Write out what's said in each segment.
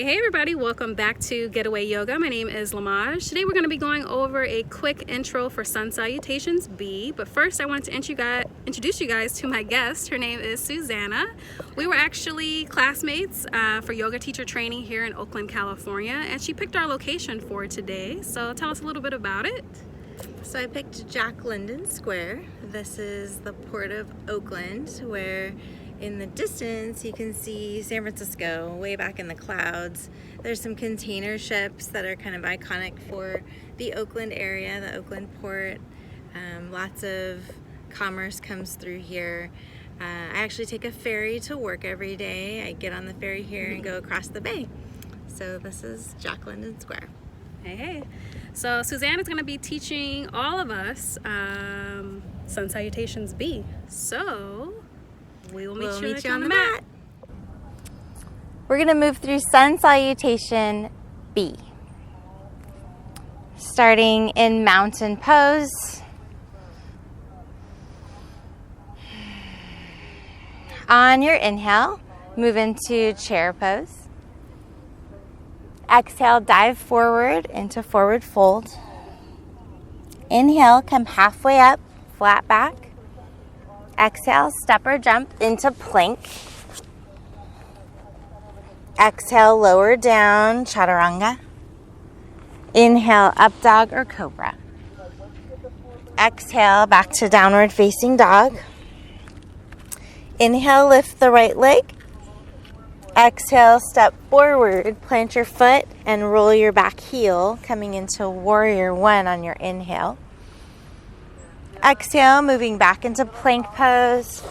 Hey everybody, welcome back to Getaway Yoga. My name is Lamaj. Today we're going to be going over a quick intro for Sun Salutations B, but first I wanted to introduce you guys to my guest. Her name is Suzannah. We were actually classmates for yoga teacher training here in Oakland, California, and she picked our location for today. So tell us a little bit about it. So I picked Jack London Square. This is the port of Oakland, where in the distance you can see San Francisco way back in the clouds. There's some container ships that are kind of iconic for the Oakland area, the Oakland port. Lots of commerce comes through here. I actually take a ferry to work every day. I get on the ferry here and go across the bay. So this is Jack London Square. Hey. So Suzannah is going to be teaching all of us Sun Salutations B. So we'll meet you on the mat. We're going to move through Sun Salutation B. Starting in mountain pose. On your inhale, move into chair pose. Exhale, dive forward into forward fold. Inhale, come halfway up, flat back. Exhale, step or jump into plank. Exhale, lower down, chaturanga. Inhale, up dog or cobra. Exhale, back to downward facing dog. Inhale, lift the right leg. Exhale, step forward, plant your foot and roll your back heel, coming into warrior one on your inhale. Exhale, moving back into plank pose.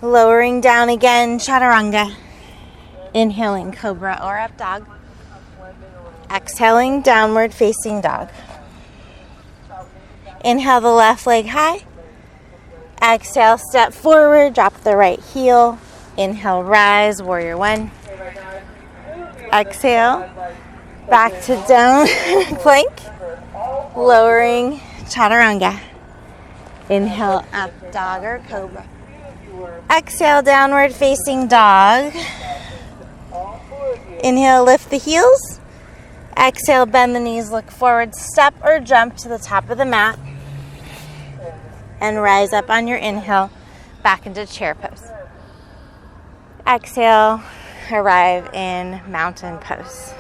Lowering down again, chaturanga. Inhaling, cobra or up dog. Exhaling, downward facing dog. Inhale the left leg high. Exhale, step forward, drop the right heel. Inhale, rise, warrior one. Exhale, back to down plank. Lowering, chaturanga. Inhale, up dog or cobra. Exhale, downward facing dog. Inhale, lift the heels. Exhale, bend the knees, look forward, step or jump to the top of the mat. And rise up on your inhale, back into chair pose. Exhale, arrive in mountain pose.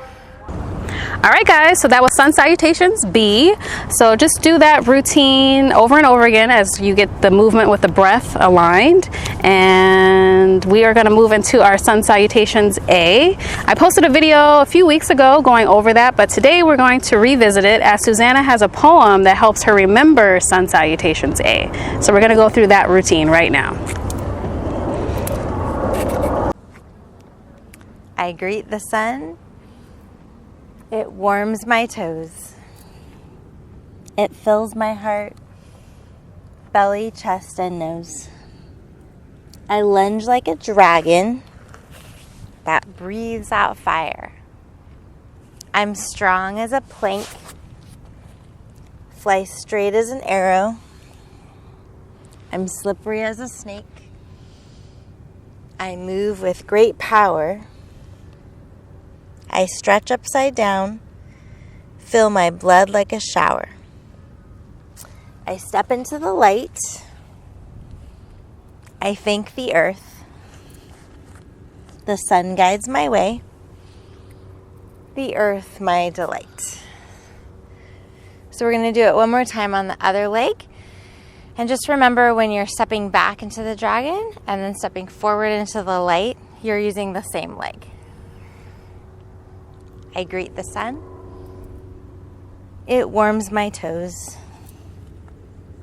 All right, guys, so that was Sun Salutations B. So just do that routine over and over again as you get the movement with the breath aligned. And we are going to move into our Sun Salutations A. I posted a video a few weeks ago going over that, but today we're going to revisit it as Suzannah has a poem that helps her remember Sun Salutations A. So we're going to go through that routine right now. I greet the sun. It warms my toes. It fills my heart, belly, chest, and nose. I lunge like a dragon that breathes out fire. I'm strong as a plank, fly straight as an arrow. I'm slippery as a snake. I move with great power. I stretch upside down, fill my blood like a shower. I step into the light. I thank the earth. The sun guides my way. The earth, my delight. So we're going to do it one more time on the other leg. And just remember, when you're stepping back into the dragon and then stepping forward into the light, you're using the same leg. I greet the sun. It warms my toes.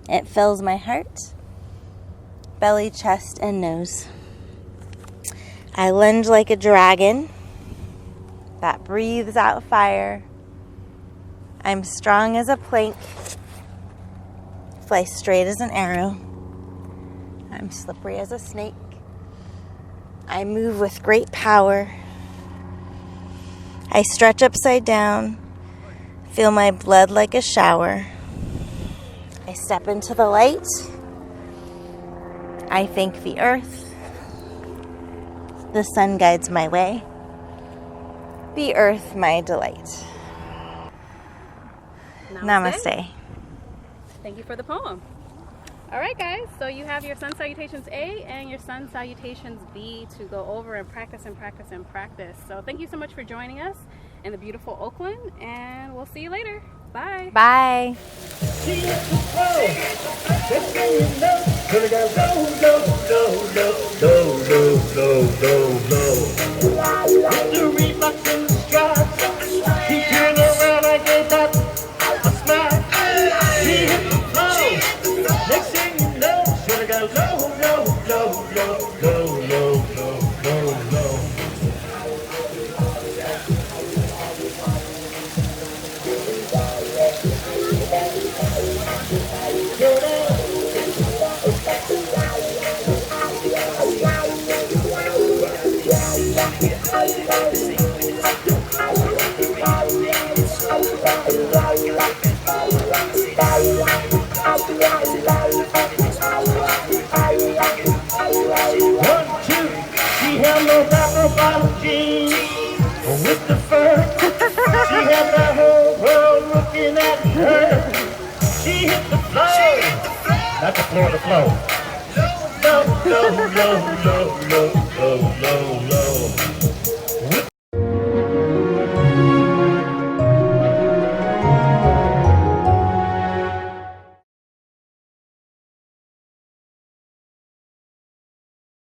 It fills my heart, belly, chest, and nose. I lunge like a dragon that breathes out fire. I'm strong as a plank, fly straight as an arrow. I'm slippery as a snake. I move with great power. I stretch upside down, feel my blood like a shower. I step into the light. I thank the earth. The sun guides my way. The earth, my delight. Namaste. Thank you for the poem. All right, guys, so you have your Sun Salutations A and your Sun Salutations B to go over and practice and practice and practice. So thank you so much for joining us in the beautiful Oakland, and we'll see you later. Bye. Bye. With the fur, she had the whole world looking at her. She hit the floor, not the floor, the flow. Low, low, low, low, low, low, low, low.